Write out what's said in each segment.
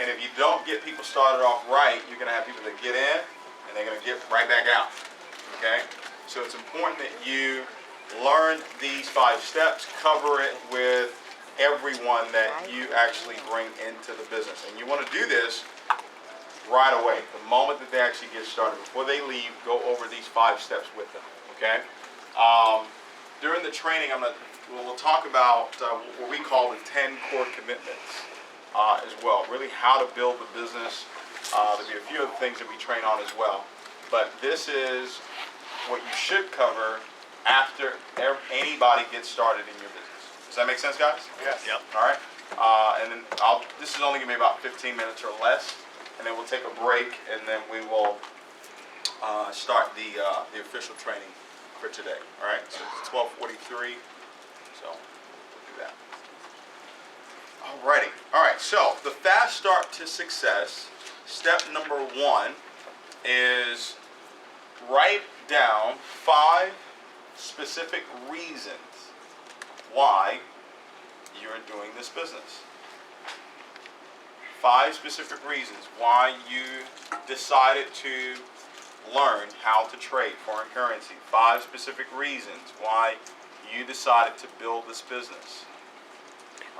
And if you don't get people started off right, you're going to have people that get in and they're going to get right back out. Okay? So it's important that you learn these 5 steps, cover it with everyone that you actually bring into the business. And you want to do this right away, the moment that they actually get started. Before they leave, go over these 5 steps with them. Okay? During the training, we'll talk about what we call the 10 core commitments as well. Really how to build the business. There'll be a few other things that we train on as well. But this is what you should cover after anybody gets started in your business. Does that make sense, guys? Yes. Yep. All right. And then this is only going to be about 15 minutes or less. And then we'll take a break, and then we will start the official training for today. All right. So it's 12:43. So we'll do that. Alrighty. All right. So the fast start to success. Step number 1 is write down 5 specific reasons why you're doing this business. 5 specific reasons why you decided to learn how to trade foreign currency. 5 specific reasons why you decided to build this business.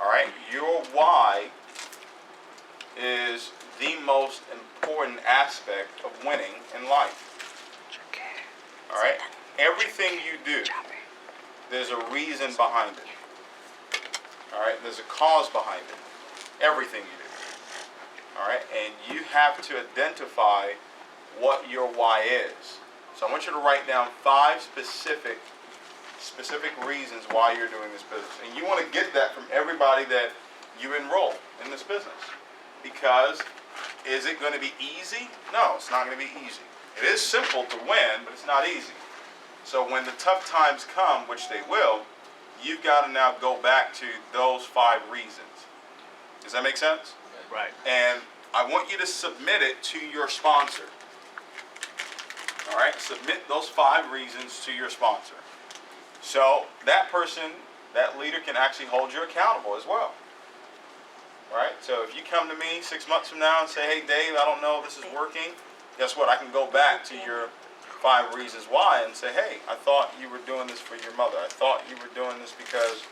All right, your why is the most important aspect of winning in life. All right, everything you do, there's a reason behind it. All right, there's a cause behind it. Everything you do. All right, and you have to identify what your why is. So I want you to write down 5 specific reasons why you're doing this business. And you want to get that from everybody that you enroll in this business. Because is it going to be easy? No, it's not going to be easy. It is simple to win, but it's not easy. So when the tough times come, which they will, you've got to now go back to those 5 reasons. Does that make sense? Right. And I want you to submit it to your sponsor. All right? Submit those 5 reasons to your sponsor. So that person, that leader can actually hold you accountable as well. All right? So if you come to me 6 months from now and say, hey, Dave, I don't know if this is working, guess what? I can go back to your 5 reasons why and say, hey, I thought you were doing this for your mother. I thought you were doing this because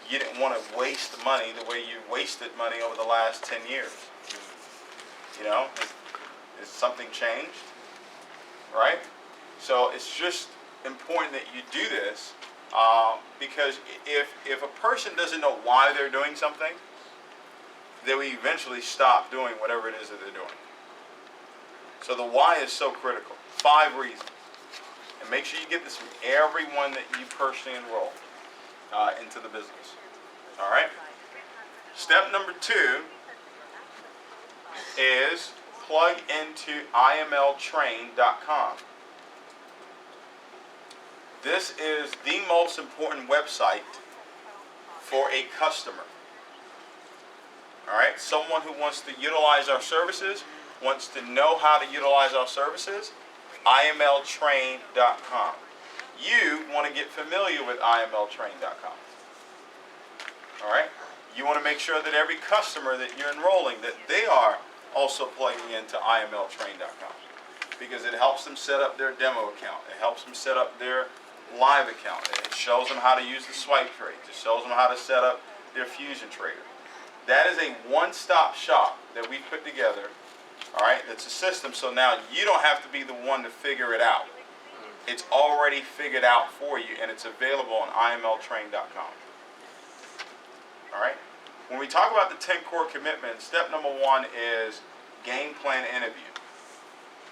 you didn't want to waste the money the way you wasted money over the last 10 years. You know, has something changed? Right? So it's just important that you do this because if a person doesn't know why they're doing something, they will eventually stop doing whatever it is that they're doing. So the why is so critical. 5 reasons. And make sure you get this from everyone that you personally enroll into the business. All right? Step number 2 is plug into imltrain.com. This is the most important website for a customer. All right? Someone who wants to utilize our services, wants to know how to utilize our services, imltrain.com. You want to get familiar with imltrain.com. All right? You want to make sure that every customer that you're enrolling, that they are also plugging into imltrain.com, because it helps them set up their demo account. It helps them set up their live account. It shows them how to use the swipe trades. It shows them how to set up their fusion trader. That is a one-stop shop that we put together. All right, that's a system, so now you don't have to be the one to figure it out. It's already figured out for you, and it's available on imltrain.com. All right, when we talk about the 10 core commitments, step number 1 is game plan interview.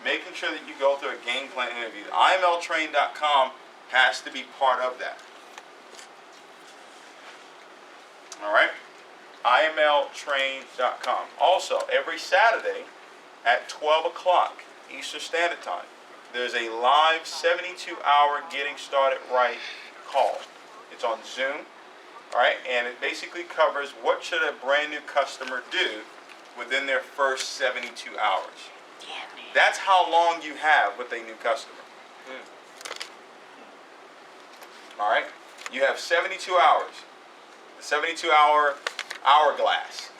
Making sure that you go through a game plan interview. imltrain.com has to be part of that. All right, imltrain.com. Also, every Saturday at 12 o'clock Eastern Standard Time, there's a live 72-hour Getting Started Right call. It's on Zoom, all right, and it basically covers what should a brand new customer do within their first 72 hours. That's how long you have with a new customer. All right, you have 72 hours, the 72-hour hourglass.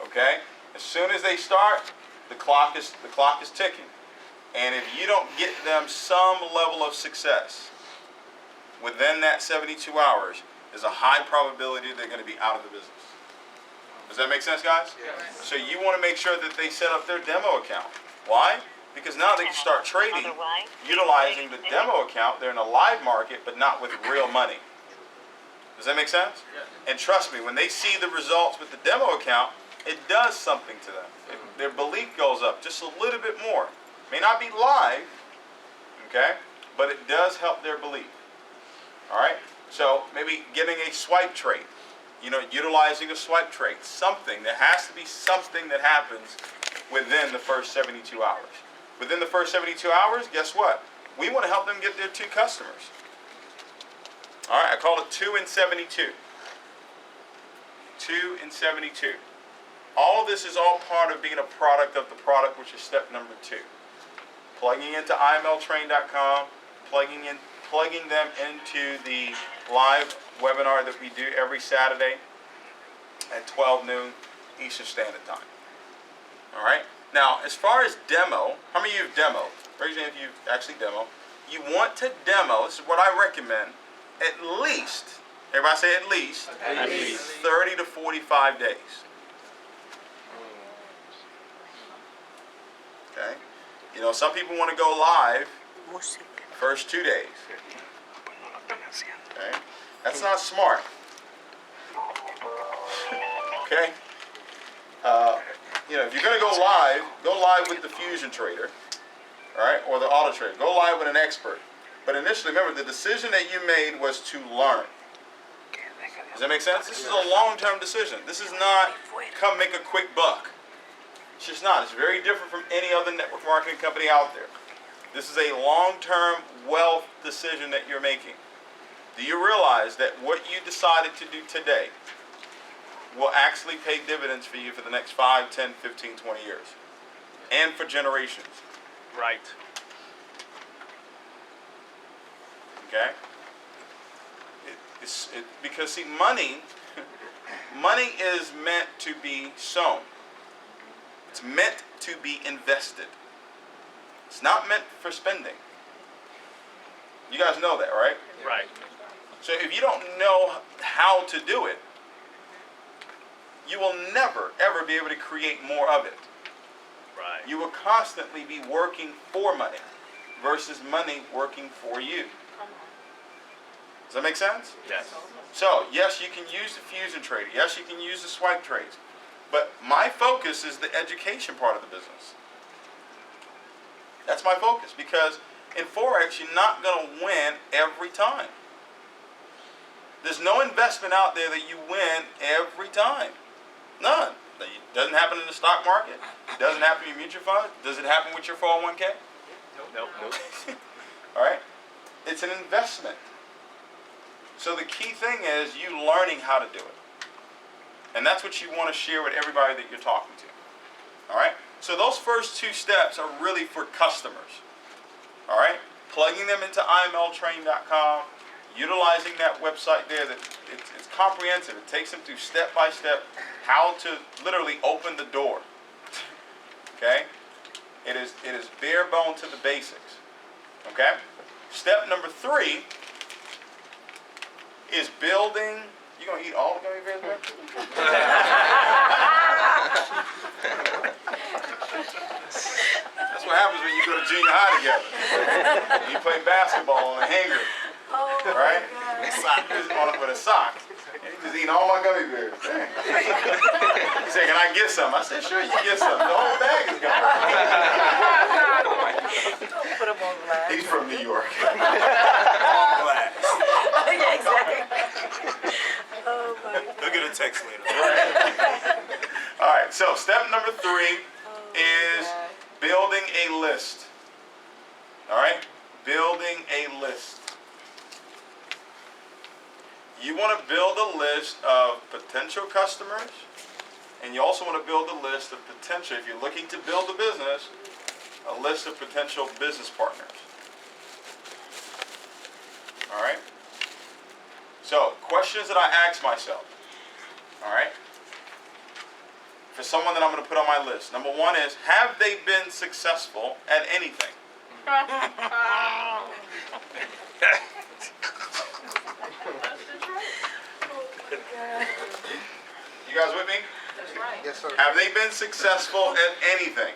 Okay, As soon as they start, the clock is ticking. And if you don't get them some level of success within that 72 hours, there's a high probability they're going to be out of the business. Does that make sense, guys? Yes. So you want to make sure that they set up their demo account. Why? Because now they can start trading, utilizing the demo account. They're in a live market, but not with real money. Does that make sense? Yes. And trust me, when they see the results with the demo account, it does something to them. Their belief goes up just a little bit more. May not be live, okay, but it does help their belief. All right? So maybe getting a swipe trade, utilizing a swipe trade, something. There has to be something that happens within the first 72 hours. Within the first 72 hours, guess what? We want to help them get their 2 customers. All right, I call it 2 in 72. 2 in 72. All of this is all part of being a product of the product, which is step number 2. Plugging into imltrain.com, plugging them into the live webinar that we do every Saturday at 12 noon Eastern Standard Time. All right? Now, as far as demo, how many of you have demoed? Raise your hand if you've actually demoed. You want to demo, this is what I recommend, at least, everybody say at least, 30 to 45 days. Okay? Some people want to go live first 2 days. Okay? That's not smart. Okay? If you're going to go live with the Fusion Trader, all right, or the Auto Trader. Go live with an expert. But initially, remember, the decision that you made was to learn. Does that make sense? This is a long-term decision. This is not come make a quick buck. It's just not. It's very different from any other network marketing company out there. This is a long-term wealth decision that you're making. Do you realize that what you decided to do today will actually pay dividends for you for the next 5, 10, 15, 20 years? And for generations. Right. Okay? Because, see, money is meant to be sown. It's meant to be invested. It's not meant for spending. You guys know that, right? Right. So if you don't know how to do it, you will never, ever be able to create more of it. Right. You will constantly be working for money versus money working for you. Does that make sense? Yes. So, yes, you can use the Fusion Trader. Yes, you can use the swipe trades. But my focus is the education part of the business. That's my focus, because in Forex, you're not going to win every time. There's no investment out there that you win every time. None. It doesn't happen in the stock market. It doesn't happen in your mutual fund. Does it happen with your 401k? Nope. All right? It's an investment. So the key thing is you learning how to do it. And that's what you want to share with everybody that you're talking to. All right? So those first 2 steps are really for customers. All right? Plugging them into imltrain.com, utilizing that website there. That it's comprehensive. It takes them through step by step how to literally open the door. Okay? It is bare bone to the basics. Okay? Step number 3 is building. You gonna eat all the gummy bears, man? That's what happens when you go to junior high together. You play basketball on a hanger, right? With a sock. And you just eating all my gummy bears. He said, "Can I get some?" I said, "Sure, you can get some. The whole bag is gone." Put them on blast. He's from New York. Yeah, exactly. Oh my God. They'll get a text later. Right. All right, so step number 3 is building a list. All right? Building a list. You want to build a list of potential customers, and you also want to build a list of potential, if you're looking to build a business, a list of potential business partners. All right? So, questions that I ask myself. All right? for someone that I'm going to put on my list. Number one is, have they been successful at anything? You guys with me? That's right. Yes, sir. Have they been successful at anything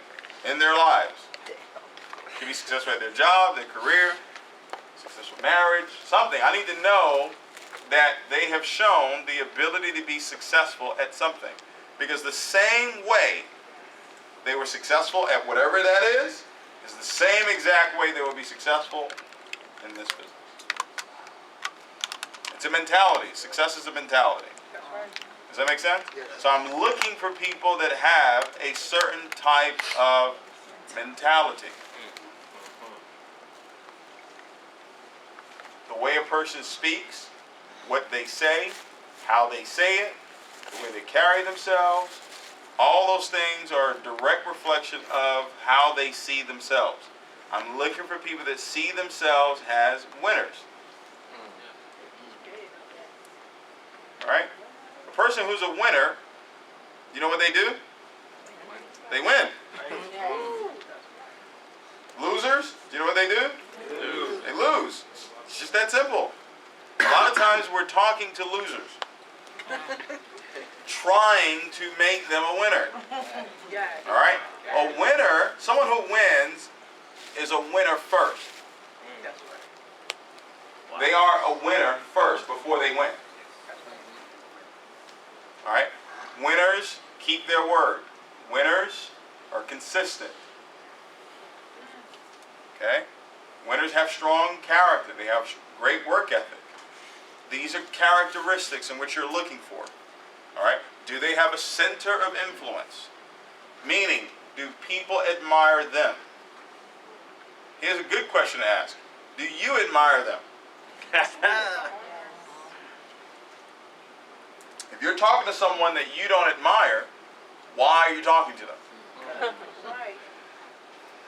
in their lives? Can be successful at their job, their career, successful marriage, something. I need to know that they have shown the ability to be successful at something. Because the same way they were successful at whatever that is the same exact way they will be successful in this business. It's a mentality. Success is a mentality. That's right. Does that make sense? Yes. So I'm looking for people that have a certain type of mentality. The way a person speaks, what they say, how they say it, the way they carry themselves, all those things are a direct reflection of how they see themselves. I'm looking for people that see themselves as winners. All right? A person who's a winner, you know what they do? They win. Losers, do you know what they do? They lose. It's just that simple. A lot of times we're talking to losers, trying to make them a winner. All right? A winner, someone who wins, is a winner first. They are a winner first before they win. All right? Winners keep their word. Winners are consistent. Okay? Winners have strong character. They have great work ethic. These are characteristics in which you're looking for. All right? Do they have a center of influence? Meaning, do people admire them? Here's a good question to ask. Do you admire them? If you're talking to someone that you don't admire, why are you talking to them?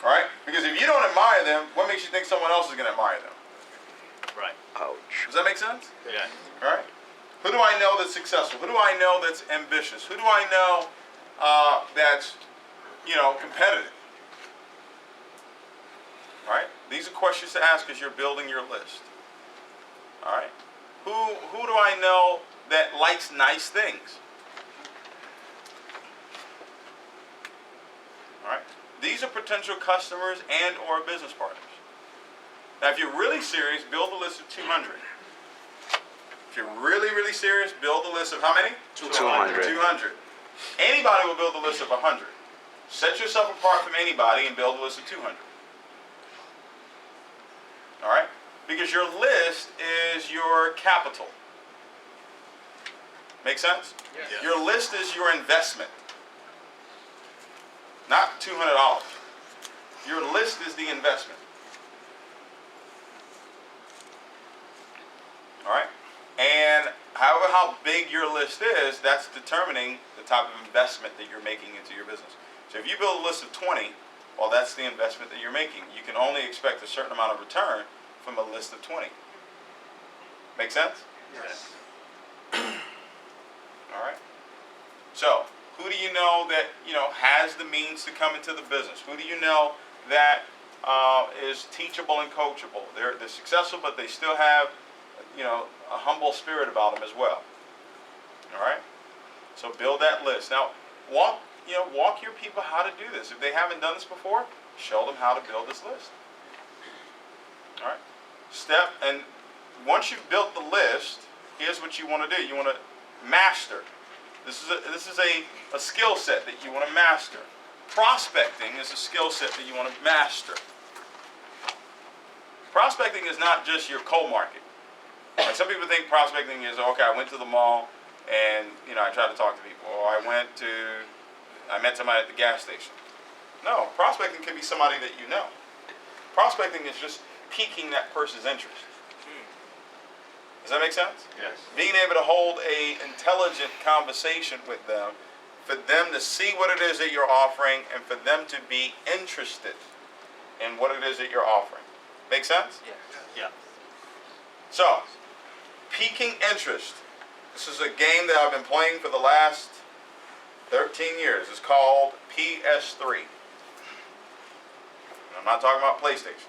All right? Because if you don't admire them, what makes you think someone else is going to admire them? Right. Ouch. Does that make sense? Yeah. All right? Who do I know that's successful? Who do I know that's ambitious? Who do I know that's, competitive? All right? These are questions to ask as you're building your list. All right? Who do I know that likes nice things? All right? These are potential customers and or business partners. Now, if you're really serious, build a list of 200. If you're really, really serious, build a list of how many? 200. 200. Anybody will build a list of 100. Set yourself apart from anybody and build a list of 200. All right? Because your list is your capital. Make sense? Yes. Your list is your investment. Not $200. Your list is the investment. All right? And however how big your list is, that's determining the type of investment that you're making into your business. So if you build a list of 20, well, that's the investment that you're making. You can only expect a certain amount of return from a list of 20. Make sense? Yes. All right? So, who do you know that, has the means to come into the business? Who do you know that is teachable and coachable? They're successful, but they still have, a humble spirit about them as well. All right? So build that list. Now, walk your people how to do this. If they haven't done this before, show them how to build this list. All right? And once you've built the list, here's what you want to do. You want to master. This is a skill set that you want to master. Prospecting is a skill set that you want to master. Prospecting is not just your cold market. Like some people think prospecting is, okay, I went to the mall and, I tried to talk to people. Or I met somebody at the gas station. No, prospecting can be somebody that you know. Prospecting is just piquing that person's interest. Does that make sense? Yes. Being able to hold an intelligent conversation with them, for them to see what it is that you're offering, and for them to be interested in what it is that you're offering. Make sense? Yeah. So, piquing interest. This is a game that I've been playing for the last, 13 years. It's called PS3. I'm not talking about PlayStation.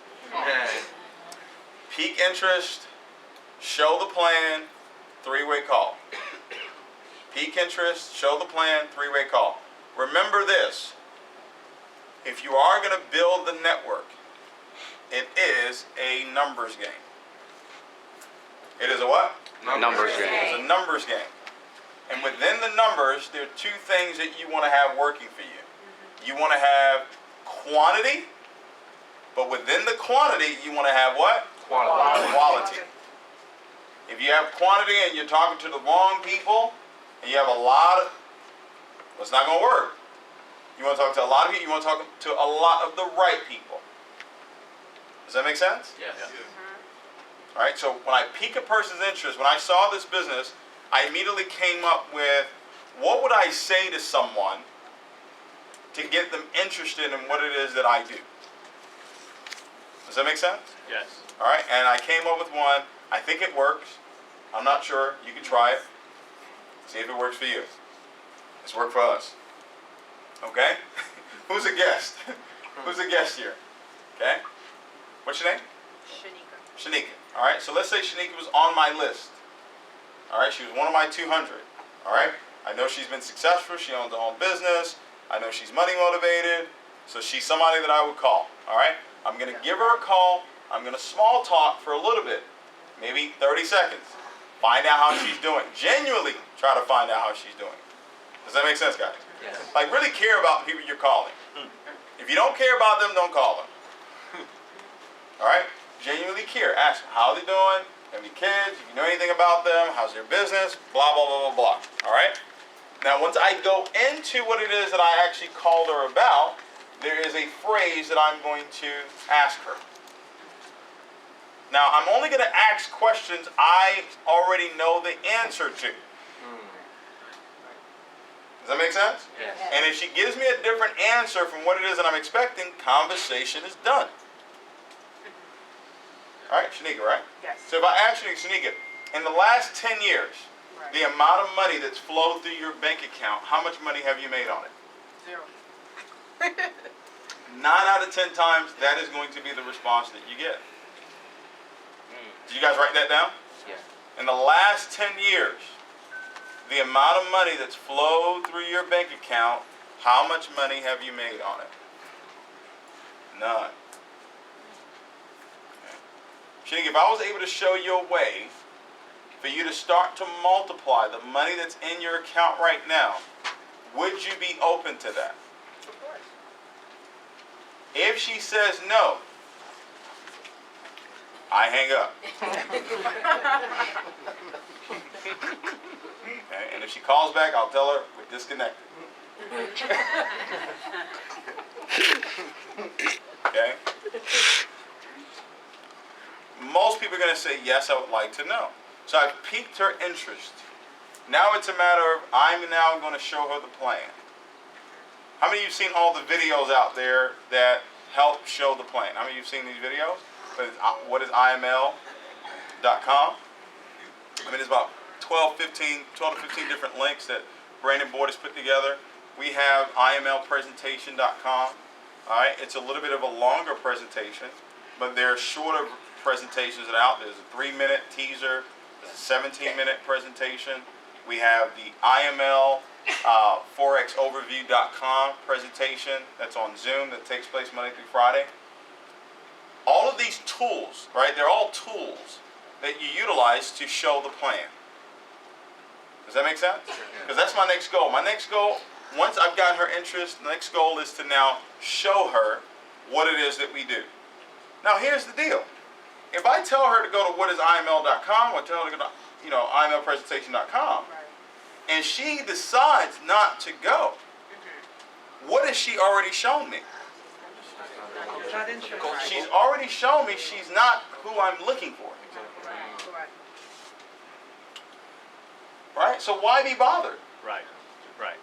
Peak interest, show the plan, three-way call. Peak interest, show the plan, three-way call. Remember this. If you are going to build the network, it is a numbers game. It is a what? Numbers game. It's a numbers game. And within the numbers, there are two things that you want to have working for you. You want to have quantity, but within the quantity, you want to have what? Quality. If you have quantity and you're talking to the wrong people, and you have a lot of, well, it's not going to work. You want to talk to a lot of people, you want to talk to a lot of the right people. Does that make sense? Yes. All right, so when I pique a person's interest, when I saw this business, I immediately came up with, what would I say to someone to get them interested in what it is that I do? Does that make sense? Yes. All right, and I came up with one. I think it works. I'm not sure. You can try it. See if it works for you. It's worked for us. Okay? Who's a guest? Who's a guest here? Okay? What's your name? Shanika. All right, so let's say Shanika was on my list. All right, she was one of my 200. All right? I know she's been successful. She owns her own business. I know she's money motivated. So she's somebody that I would call. All right? I'm going to give her a call. I'm going to small talk for a little bit, maybe 30 seconds. Find out how she's doing. Genuinely try to find out how she's doing. Does that make sense, guys? Yes. Like, really care about the people you're calling. If you don't care about them, don't call them. All right? Genuinely care. Ask them, how are they doing? Have any kids? If you know anything about them, how's their business? Blah, blah, blah, blah, blah. All right? Now, once I go into what it is that I actually called her about, there is a phrase that I'm going to ask her. Now, I'm only going to ask questions I already know the answer to. Does that make sense? Yes. And if she gives me a different answer from what it is that I'm expecting, conversation is done. All right, Shanika, right? Yes. So if I ask you, Shanika, in the last 10 years, the amount of money that's flowed through your bank account, how much money have you made on it? 0. 9 out of 10 times, that is going to be the response that you get. Did you guys write that down? Yes. In the last 10 years, the amount of money that's flowed through your bank account, how much money have you made on it? None. Shanika, if I was able to show you a way for you to start to multiply the money that's in your account right now, would you be open to that? Of course. If she says no, I hang up. Okay? And if she calls back, I'll tell her we're disconnected. Okay? Most people are going to say, yes, I would like to know. So I've piqued her interest. Now it's a matter of, I'm now going to show her the plan. How many of you have seen all the videos out there that help show the plan? How many of you have seen these videos? What is IML.com? I mean, there's about 12 to 15 different links that Brandon Boyd has put together. We have IMLpresentation.com. All right, it's a little bit of a longer presentation, but there are shorter presentations that are out there. There's a 3-minute teaser. There's a 17-minute presentation. We have the IML ForexOverview.com presentation that's on Zoom that takes place Monday through Friday. All of these tools, right, they're all tools that you utilize to show the plan. Does that make sense? Because that's my next goal. My next goal, once I've got her interest, the next goal is to now show her what it is that we do. Now, here's the deal. If I tell her to go to whatisIML.com or tell her to go to, IMLpresentation.com, and she decides not to go, what has she already shown me? She's already shown me she's not who I'm looking for. Right? So why be bothered? Right. Right.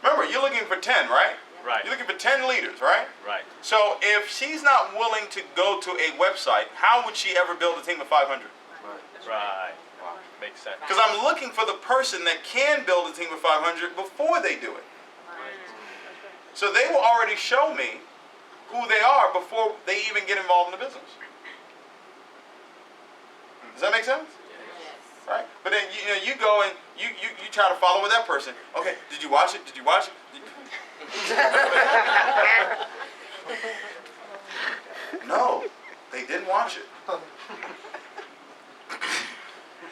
Remember, you're looking for 10, right? Right. You're looking for 10 leaders, right? Right. So if she's not willing to go to a website, how would she ever build a team of 500? Right. Wow. Makes sense. Because I'm looking for the person that can build a team of 500 before they do it. So they will already show me who they are before they even get involved in the business. Does that make sense? Right? But then you go and you try to follow with that person. Okay, did you watch it? Did you watch it? No, they didn't watch it.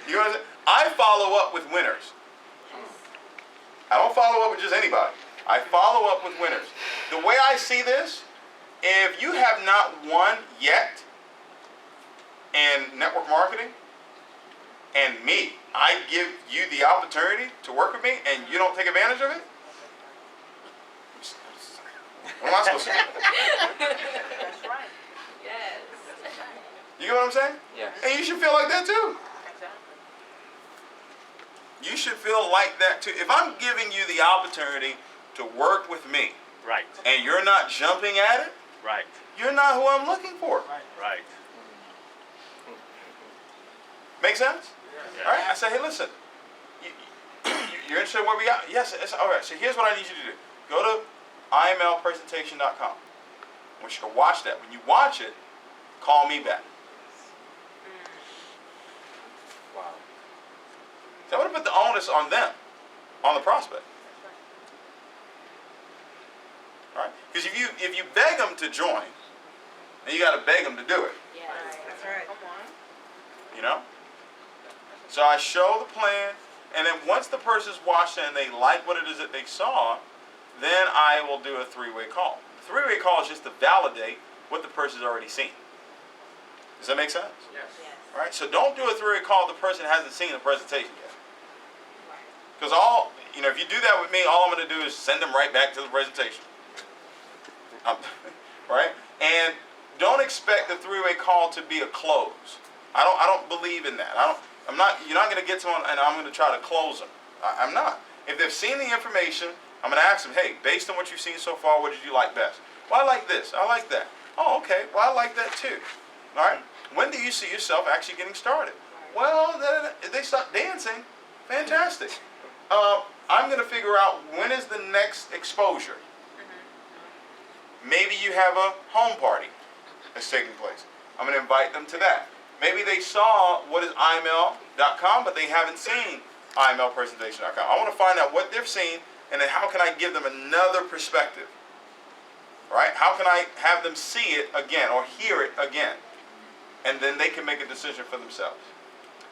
You know what I'm saying? I follow up with winners. I don't follow up with just anybody. I follow up with winners. The way I see this, if you have not won yet in network marketing, and me, I give you the opportunity to work with me, and you don't take advantage of it, what am I supposed to do? That's right. Yes. You get what I'm saying? Yes. And you should feel like that too. Exactly. You should feel like that too. If I'm giving you the opportunity to work with me, Right. and you're not jumping at it, Right. you're not who I'm looking for. Right. Make sense? Yeah. All right. I say, hey, listen. You're interested in what we got? Yes. It's, all right. So here's what I need you to do. Go to imlpresentation.com. I want you to watch that. When you watch it, call me back. Wow. So I want to put the onus on them, on the prospect. All right? Because if you beg them to join, then you got to beg them to do it. Yes. That's right. Come on. You know? So I show the plan, and then once the person's watched it and they like what it is that they saw, then I will do a three-way call. The three-way call is just to validate what the person's already seen. Does that make sense? Yes. Yes. All right? So don't do a three-way call if the person hasn't seen the presentation yet. Because if you do that with me, all I'm going to do is send them right back to the presentation. Right? And don't expect the three-way call to be a close. I don't believe in that. You're not going to get someone and I'm going to try to close them. I'm not. If they've seen the information, I'm going to ask them, hey, based on what you've seen so far, what did you like best? Well, I like this. I like that. Oh, okay. Well, I like that too. All right? When do you see yourself actually getting started? Well, if they start dancing, fantastic. I'm going to figure out when is the next exposure. Maybe you have a home party that's taking place. I'm going to invite them to that. Maybe they saw what is iml.com, but they haven't seen imlpresentation.com. I want to find out what they've seen, and then how can I give them another perspective? Right? How can I have them see it again or hear it again? And then they can make a decision for themselves.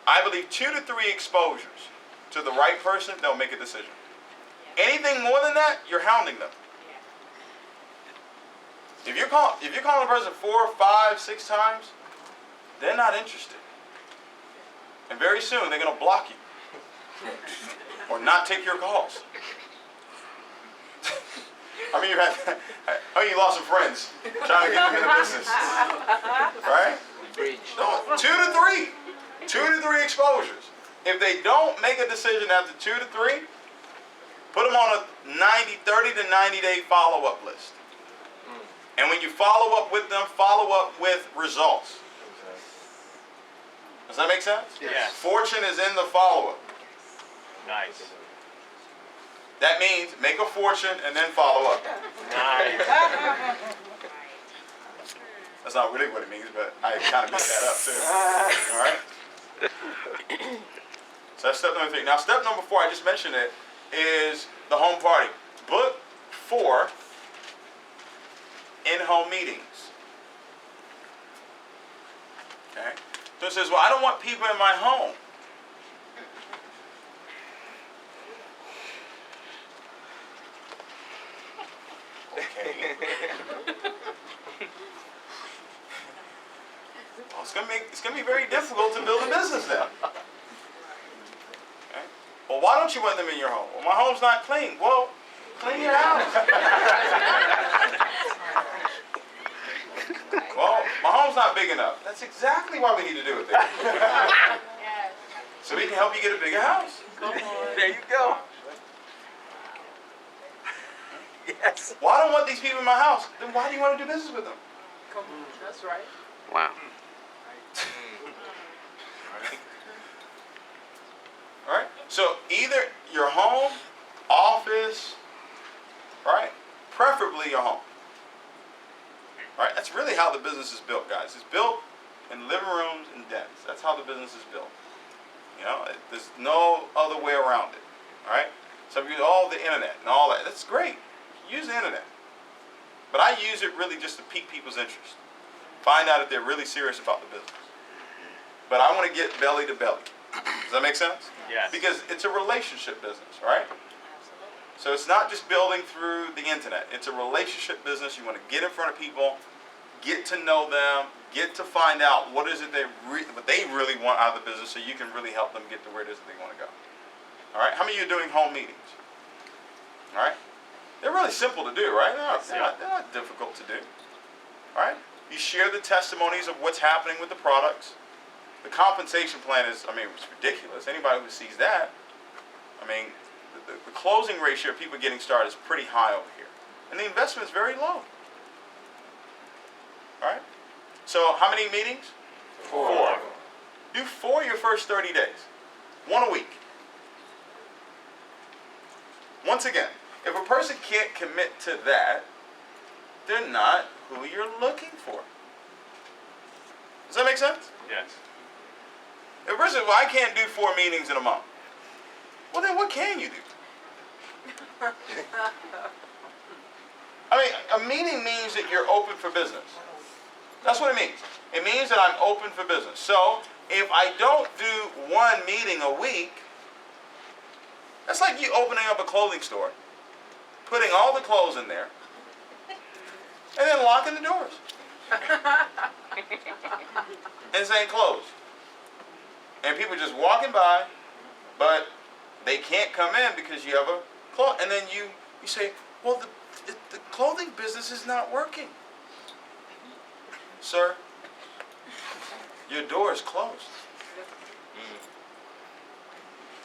I believe 2 to 3 exposures to the right person, they'll make a decision. Anything more than that, you're hounding them. If you're calling a person 4, 5, 6 times, they're not interested. And very soon they're going to block you or not take your calls. You lost some friends trying to get them in the business, right? Preach. No, 2 to 3 exposures. If they don't make a decision after 2 to 3, put them on a 30 to 90 day follow-up list. And when you follow up with them, follow up with results. Does that make sense? Yes. Fortune is in the follow-up. Nice. That means make a fortune and then follow up. Nice. That's not really what it means, but I kind of made that up too. All right? So that's step number 3. Now, step number 4, I just mentioned it, is the home party. Book 4 in-home meetings. Okay? So it says, well, I don't want people in my home. Okay. Well, it's gonna be very difficult to build a business now. Okay? Well, why don't you want them in your home? Well, my home's not clean. Well, clean your house. Well, my home's not big enough. That's exactly why we need to do it there. So we can help you get a bigger house. There you go. Yes. Well, I don't want these people in my house. Then why do you want to do business with them? Come on. That's right. Wow. All right? So either your home, office, right? preferably your home. All right, that's really how the business is built, guys. It's built in living rooms and dens. That's how the business is built. You know, there's no other way around it. All right. Some people, all the internet and all that. That's great. Use the internet, but I use it really just to pique people's interest. Find out if they're really serious about the business. But I want to get belly to belly. Does that make sense? Yes. Because it's a relationship business, right? So it's not just building through the internet. It's a relationship business. You want to get in front of people, get to know them, get to find out what is it what they really want out of the business, so you can really help them get to where it is that they want to go. All right. How many of you are doing home meetings? All right. They're really simple to do, right? They're not difficult to do. All right. You share the testimonies of what's happening with the products. The compensation plan is, it's ridiculous. Anybody who sees that, the closing ratio of people getting started is pretty high over here. And the investment is very low. All right? So how many meetings? 4. Do 4 your first 30 days. 1 a week. Once again, if a person can't commit to that, they're not who you're looking for. Does that make sense? Yes. If a person, I can't do 4 meetings in a month. Well, then what can you do? A meeting means that you're open for business. That's what it means. It means that I'm open for business. So, if I don't do 1 meeting a week, that's like you opening up a clothing store, putting all the clothes in there, and then locking the doors. And saying close. And people just walking by, but they can't come in because you have a clothes. And then you say, well, the clothing business is not working. Sir, your door is closed.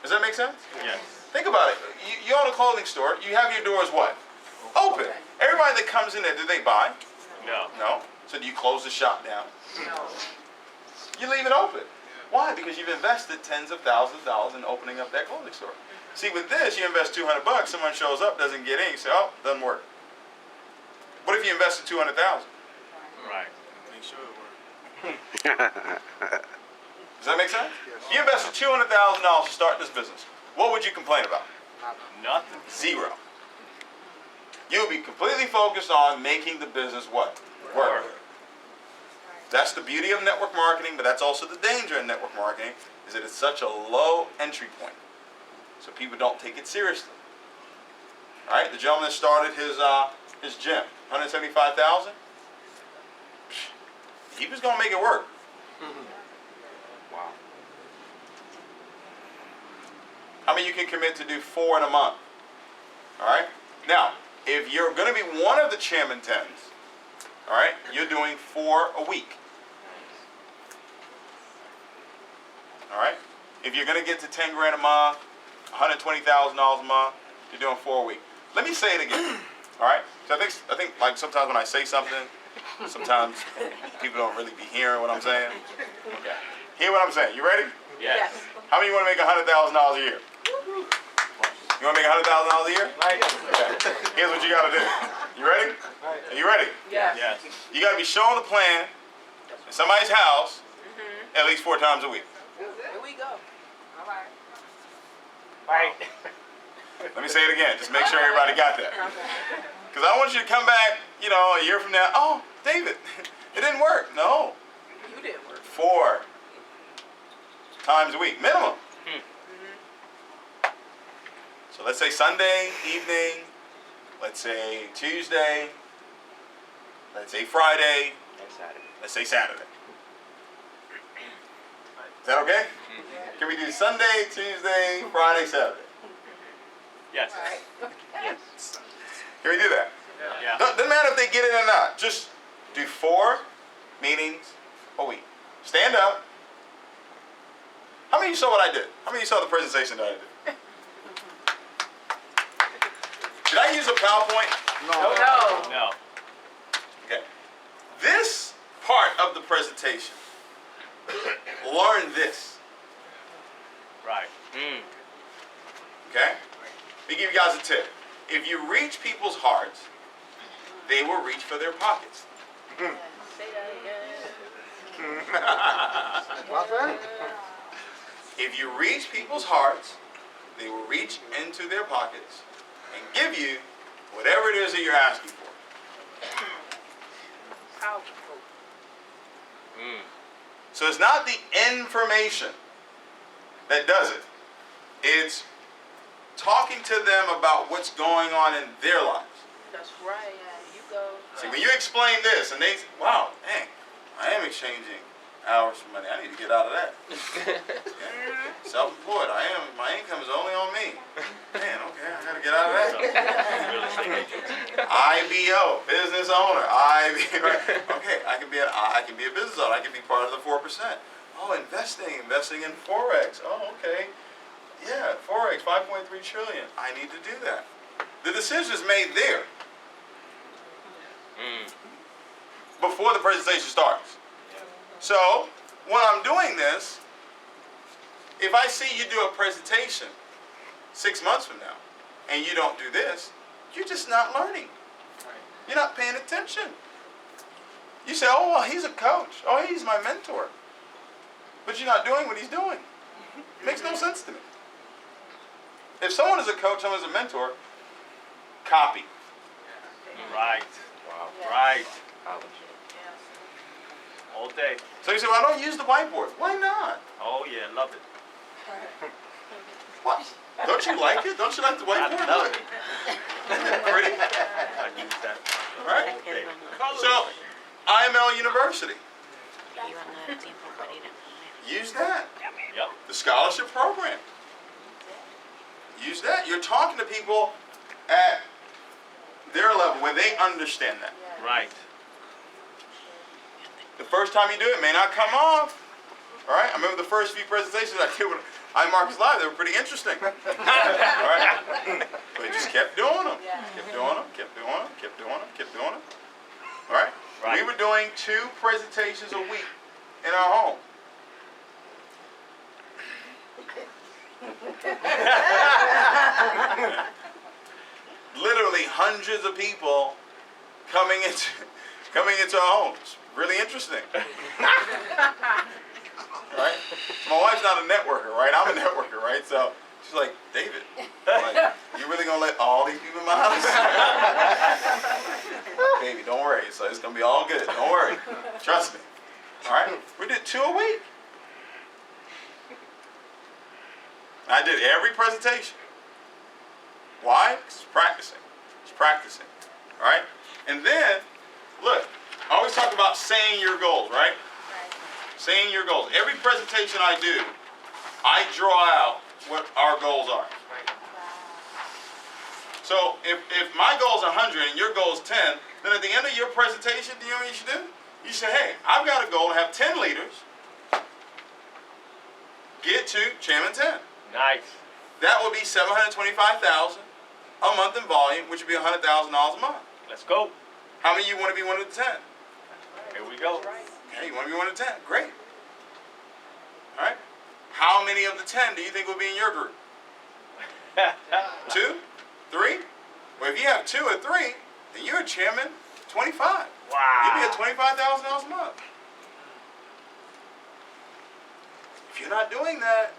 Does that make sense? Yes. Think about it. You own a clothing store. You have your doors what? Open. Everybody that comes in there, do they buy? No. No. So do you close the shop down? No. You leave it open. Why? Because you've invested tens of thousands of dollars in opening up that clothing store. See, with this, you invest $200. Someone shows up, doesn't get in. You say, oh, doesn't work. What if you invested $200,000? Right. Make sure it works. Does that make sense? You invested $200,000 to start this business. What would you complain about? Nothing. 0. You would be completely focused on making the business what? Work. That's the beauty of network marketing, but that's also the danger in network marketing, is that it's such a low entry point. So people don't take it seriously. All right, the gentleman that started his gym, $175,000. He was going to make it work. Wow. How many of you can commit to do 4 in a month? All right. Now, if you're going to be one of the chairman 10s, all right, you're doing 4 a week. All right. If you're going to get to 10 grand a month, $120,000 a month, you're doing 4 a week. Let me say it again. All right. So I think like sometimes when I say something, sometimes people don't really be hearing what I'm saying. Okay. Hear what I'm saying. You ready? Yes. How many want to make $100,000 a year? You want to make $100,000 a year? Okay. Here's what you got to do. You ready? Are you ready? Yes. Yes. You got to be showing the plan in somebody's house at least 4 times a week. Here we go. All right. Right. Let me say it again. Just make sure everybody got that. Because I want you to come back, a year from now. Oh, David, it didn't work. No. You didn't work. 4 times a week, minimum. So let's say Sunday evening, let's say Tuesday, let's say Friday, let's say Saturday. Is that okay? Can we do Sunday, Tuesday, Friday, Saturday? Yes. All right. Yes. Can we do that? Yeah. Doesn't matter if they get it or not. Just do 4 meetings a week. Stand up. How many of you saw what I did? How many of you saw the presentation that I did? Did I use a PowerPoint? No. No. Okay. This part of the presentation, learn this. Right. Okay? Let me give you guys a tip. If you reach people's hearts they will reach for their pockets. Say that again. What's that? If you reach people's hearts, they will reach into their pockets and give you whatever it is that you're asking for. Powerful. So it's not the information that does it. It's talking to them about what's going on in their lives. That's right. You go. See, when you explain this and they say, wow, dang, I am exchanging hours for money. I need to get out of that. Yeah. Self-employed. My income is only on me. Man, okay, I got to get out of that. IBO, business owner. Okay, I can be a business owner. I can be part of the 4%. Oh, investing in Forex. Oh, okay. Yeah, Forex, 5.3 trillion. I need to do that. The decision is made there. Before the presentation starts. So, when I'm doing this, if I see you do a presentation 6 months from now, and you don't do this, you're just not learning. You're not paying attention. You say, oh, well, he's a coach. Oh, he's my mentor. But you're not doing what he's doing. It makes no sense to me. If someone is a coach, someone is a mentor, copy. Right. Wow. Right. All day. So you say, well, I don't use the whiteboard. Why not? Oh yeah, love it. What? Don't you like it? Don't you like the whiteboard? I love it. Isn't it pretty? I use that Right? all day. So, IML University. Use that. Yep. The scholarship program. Use that. You're talking to people at their level where they understand that. Right. The first time you do it may not come off. All right? I remember the first few presentations I did with iMarcus Live. They were pretty interesting. All right? But I just kept doing them. Kept doing them. Kept doing them. Kept doing them. Kept doing them. All right? Right. We were doing 2 presentations a week in our home. Literally hundreds of people coming into our homes. Really interesting. Right? So my wife's not a networker, right? I'm a networker, right? So she's like, David, like, you really gonna let all these people in my house? Baby, don't worry. So it's gonna be all good. Don't worry. Trust me. All right? We did 2 a week. I did every presentation. Why? 'Cause it's practicing. It's practicing. All right? And then, look, I always talk about saying your goals, right? Saying your goals. Every presentation I do, I draw out what our goals are. So if my goal is 100 and your goal is 10, then at the end of your presentation, do you know what you should do? You say, hey, I've got a goal to have 10 leaders get to Chairman 10. Nice. That would be $725,000 a month in volume, which would be $100,000 a month. Let's go. How many of you want to be one of the 10? Here we go. Okay, you want to be one of the 10? Great. All right. How many of the 10 do you think will be in your group? 2? 3? Well, if you have 2 or 3, then you're a chairman 25. Wow. You'll be at $25,000 a month. If you're not doing that,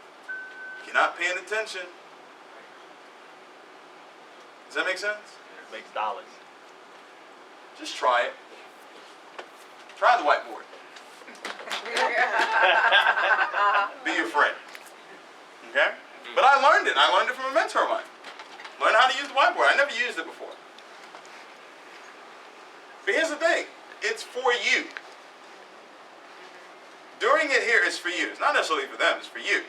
you're not paying attention. Does that make sense? Makes dollars. Just try it. Try the whiteboard. Be your friend. Okay? But I learned it. I learned it from a mentor of mine. Learned how to use the whiteboard. I never used it before. But here's the thing. It's for you. Doing it here is for you. It's not necessarily for them. It's for you.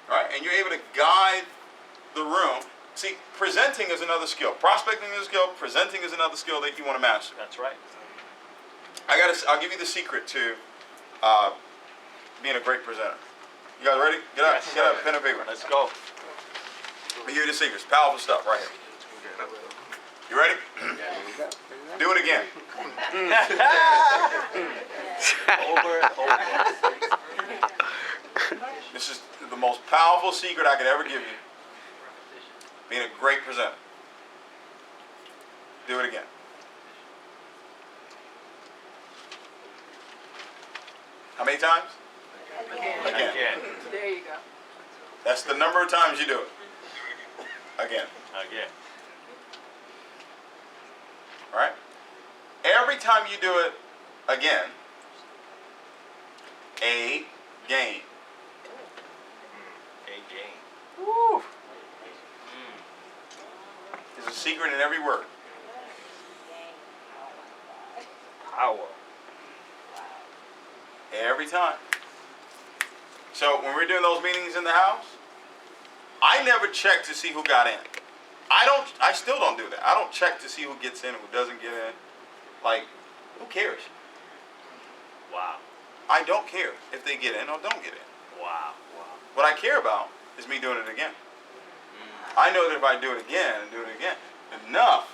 Right? And you're able to guide the room. See, presenting is another skill. Prospecting is a skill. Presenting is another skill that you want to master. That's right. I'll give you the secret to being a great presenter. You guys ready? Get up. Yes, Get up. sir. Pen and paper. Let's go. I'll give you the secrets. Powerful stuff right here. You ready? Do it again. Over and over. This is the most powerful secret I could ever give you. Being a great presenter. Do it again. How many times? Again. Again. There you go. That's the number of times you do it. Again. Again. All right? Every time you do it again, a gain. A game. Woo. There's a secret in every word. Power. Every time. So when we're doing those meetings in the house, I never check to see who got in. I still don't do that. I don't check to see who gets in and who doesn't get in. Like, who cares? Wow. I don't care if they get in or don't get in. Wow. What I care about is me doing it again. I know that if I do it again and do it again, enough.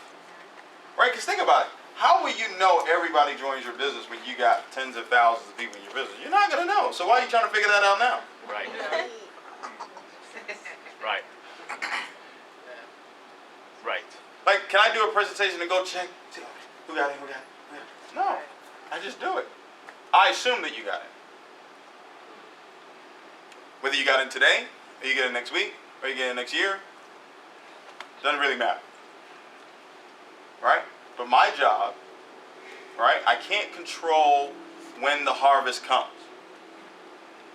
Right? Because think about it. How will you know everybody joins your business when you got tens of thousands of people in your business? You're not going to know. So why are you trying to figure that out now? Right. Right. Right. Like, can I do a presentation and go check? See, who got in? Who got in? No. I just do it. I assume that you got in. Whether you got in today, or you get in next week, or you get in next year, doesn't really matter. Right? But my job, right, I can't control when the harvest comes.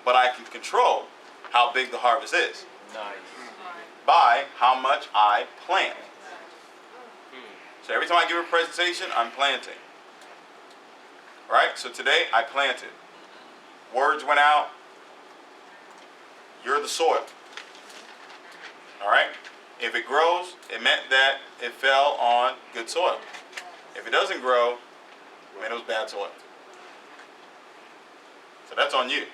But I can control how big the harvest is Nice. by how much I plant. So every time I give a presentation, I'm planting. Right? So today, I planted. Words went out. You're the soil. All right? If it grows, it meant that it fell on good soil. If it doesn't grow, it was bad soil. So that's on you.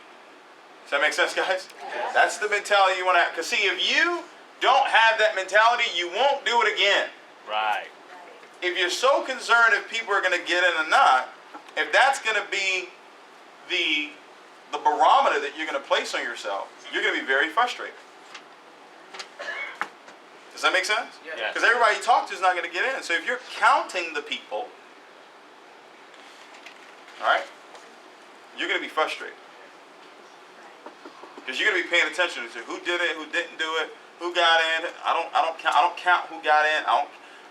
Does that make sense, guys? That's the mentality you want to have. Because see, if you don't have that mentality, you won't do it again. Right. If you're so concerned if people are going to get in or not, if that's going to be the barometer that you're going to place on yourself, you're going to be very frustrated. Does that make sense? Yes. Because everybody you talk to is not going to get in. So if you're counting the people, all right, you're going to be frustrated. Because you're going to be paying attention to who did it, who didn't do it, who got in. I don't count who got in. I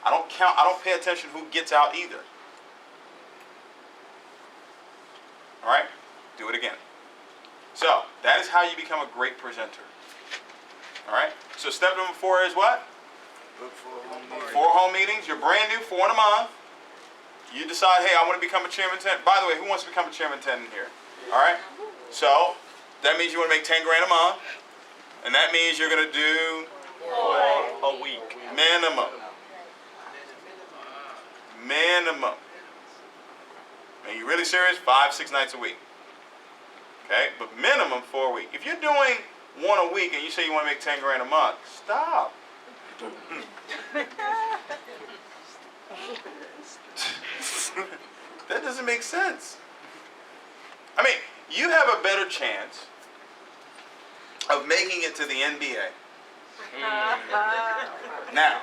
don't pay attention who gets out either. All right? Do it again. So, that is how you become a great presenter. All right? So, step number 4 is what? Look for a home meeting. 4 home meetings. You're brand new, 4 in a month. You decide, hey, I want to become a chairman 10. By the way, who wants to become a chairman 10 in here? All right? So, that means you want to make 10 grand a month. And that means you're going to do 4 a week. minimum. Minimum. And you're really serious? 5-6 nights a week. Okay? But minimum 4 a week. If you're doing 1 a week and you say you want to make 10 grand a month, stop. That doesn't make sense. I mean, you have a better chance of making it to the NBA now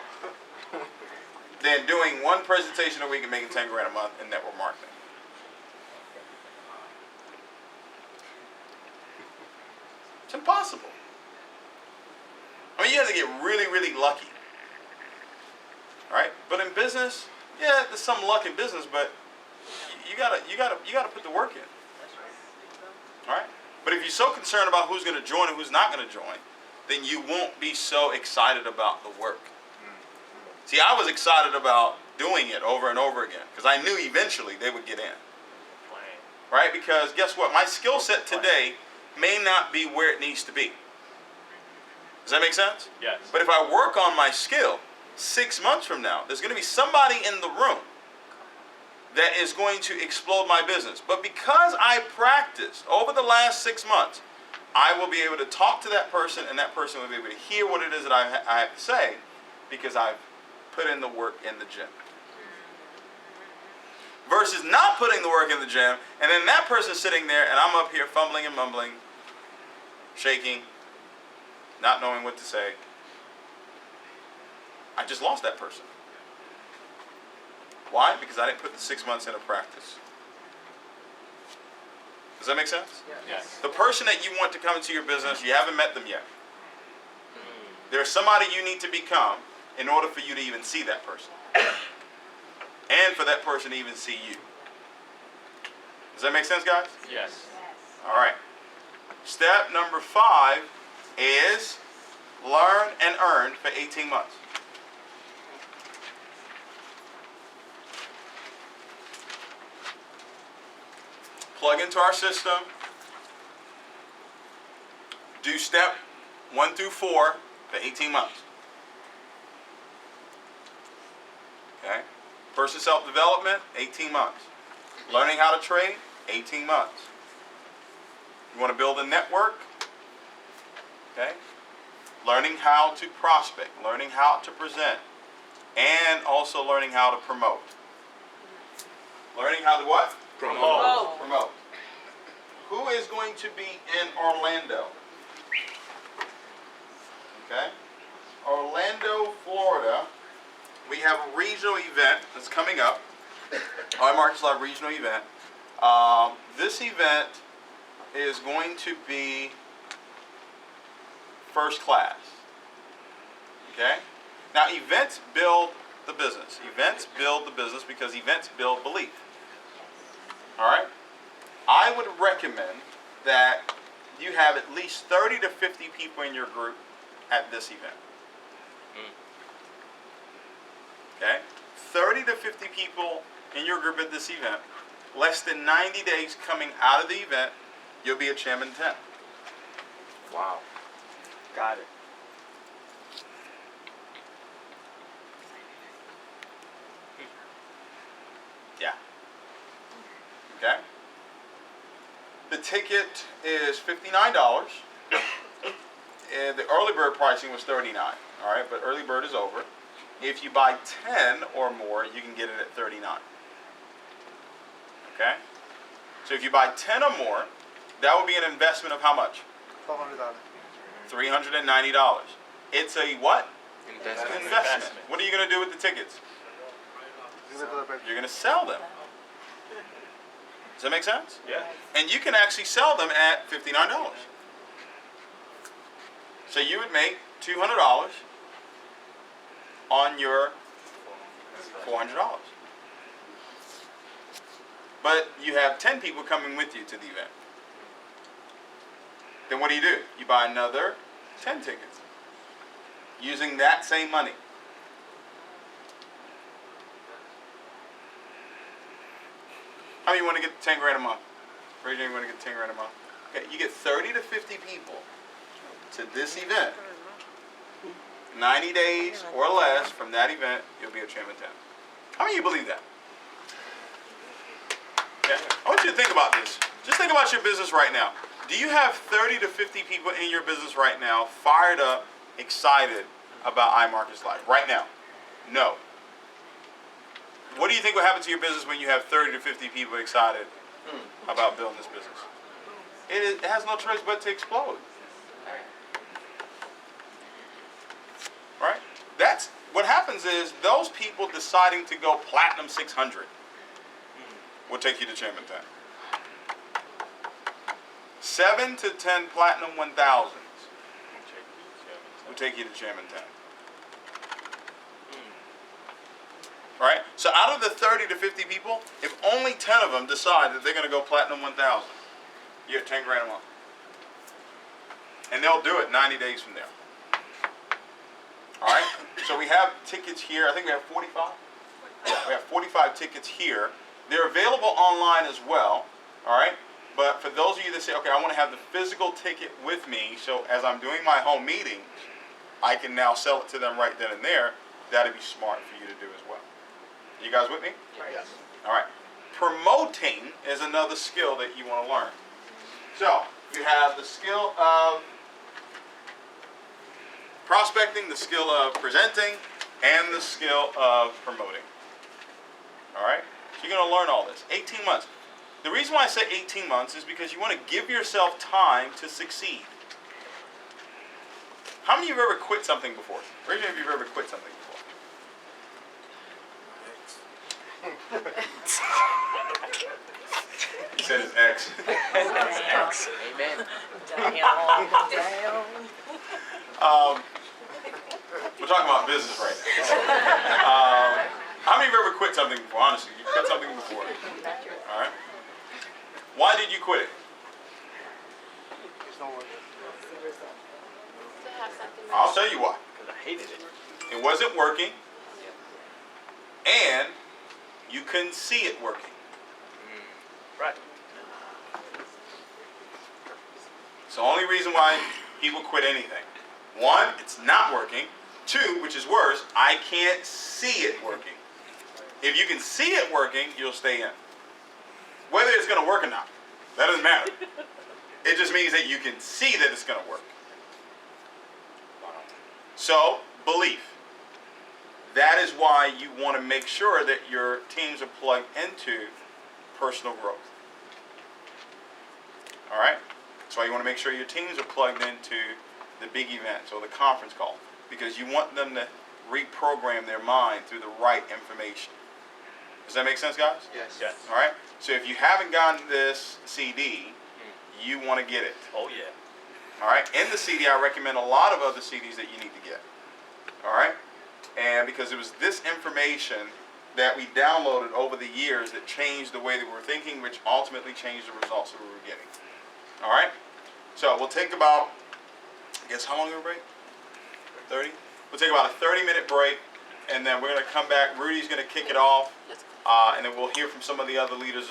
than doing 1 presentation a week and making 10 grand a month in network marketing. It's impossible. I mean, you have to get really, really lucky. All right? But in business, yeah, there's some luck in business, but you gotta put the work in. All right? But if you're so concerned about who's going to join and who's not going to join, then you won't be so excited about the work. See, I was excited about doing it over and over again because I knew eventually they would get in. Right? Because guess what? My skill set today may not be where it needs to be. Does that make sense? Yes. But if I work on my skill, 6 months from now, there's going to be somebody in the room that is going to explode my business. But because I practiced over the last 6 months, I will be able to talk to that person and that person will be able to hear what it is that I have to say because I've put in the work in the gym. Versus not putting the work in the gym and then that person's sitting there and I'm up here fumbling and mumbling, shaking, not knowing what to say. I just lost that person. Why? Because I didn't put the 6 months into practice. Does that make sense? Yes. The person that you want to come into your business, you haven't met them yet. There's somebody you need to become in order for you to even see that person. And for that person to even see you. Does that make sense, guys? Yes. All right. Step number 5 is learn and earn for 18 months. Plug into our system. Do step 1 through 4 for 18 months. Okay? Personal self-development, 18 months. Learning how to trade, 18 months. You want to build a network? Okay? Learning how to prospect, learning how to present, and also learning how to promote. Learning how to what? Promote. Promote. Who is going to be in Orlando? Okay? Orlando, Florida. We have a regional event that's coming up. Our Marcus Live regional event. This event is going to be first class. Okay? Now, events build the business. Events build the business because events build belief. All right? I would recommend that you have at least 30 to 50 people in your group at this event. Okay? 30 to 50 people in your group at this event. Less than 90 days coming out of the event, you'll be a Chairman 10. Wow. Got it. Yeah. Okay? The ticket is $59. And the early bird pricing was $39. All right, but early bird is over. If you buy 10 or more, you can get it at $39. Okay? So if you buy 10 or more, that would be an investment of how much? $400. $390. It's a what? Investment. Investment. What are you going to do with the tickets? You're going to sell them. Does that make sense? Yeah. And you can actually sell them at $59. So you would make $200 on your $400. But you have 10 people coming with you to the event. Then what do? You buy another 10 tickets using that same money. How many want to get 10 grand a month? Raise your hand, you want to get 10 grand a month? Okay, you get 30 to 50 people to this event. 90 days or less from that event, you'll be a Chairman 10. How many of you believe that? Okay. I want you to think about this. Just think about your business right now. Do you have 30 to 50 people in your business right now fired up, excited about iMarkets Live? Right now? No. What do you think will happen to your business when you have 30 to 50 people excited about building this business? It has no choice but to explode. Right? That's what happens is those people deciding to go Platinum 600 will take you to Chairman 10. 7 to 10 Platinum 1000s will take you to Chairman 10. Right? So out of the 30 to 50 people, if only 10 of them decide that they're going to go Platinum 1000, you get 10 grand a month. And they'll do it 90 days from there. All right? So we have tickets here. I think we have 45. Yeah, we have 45 tickets here. They're available online as well. All right? But for those of you that say, okay, I want to have the physical ticket with me, so as I'm doing my home meetings, I can now sell it to them right then and there. That'd be smart for you to do as well. You guys with me? Yes. All right. Promoting is another skill that you want to learn. So you have the skill of prospecting, the skill of presenting, and the skill of promoting. All right? So you're going to learn all this. 18 months. The reason why I say 18 months is because you want to give yourself time to succeed. How many of you have ever quit something before? Raise your hand if you've ever quit something before. He said his ex. Amen. We're talking about business right now. How many of you ever quit something before? Honestly, you quit something before. All right. Why did you quit it? It's not working. To have something I'll tell you why. Because I hated it. It wasn't working, and you couldn't see it working. Right. It's the only reason why people quit anything. One, it's not working. Two, which is worse, I can't see it working. If you can see it working, you'll stay in. Whether it's going to work or not, that doesn't matter. It just means that you can see that it's going to work. So, belief. That is why you want to make sure that your teams are plugged into personal growth. All right? That's why you want to make sure your teams are plugged into the big events or the conference call, because you want them to reprogram their mind through the right information. Does that make sense, guys? Yes. Yes. All right? So if you haven't gotten this CD, you want to get it. Oh, yeah. All right? In the CD, I recommend a lot of other CDs that you need to get. All right? And because it was this information that we downloaded over the years that changed the way that we were thinking, which ultimately changed the results that we were getting. All right? So we'll take about, I guess, how long of a break? 30? We'll take about a 30-minute break, and then we're going to come back. Rudy's going to kick it off, and then we'll hear from some of the other leaders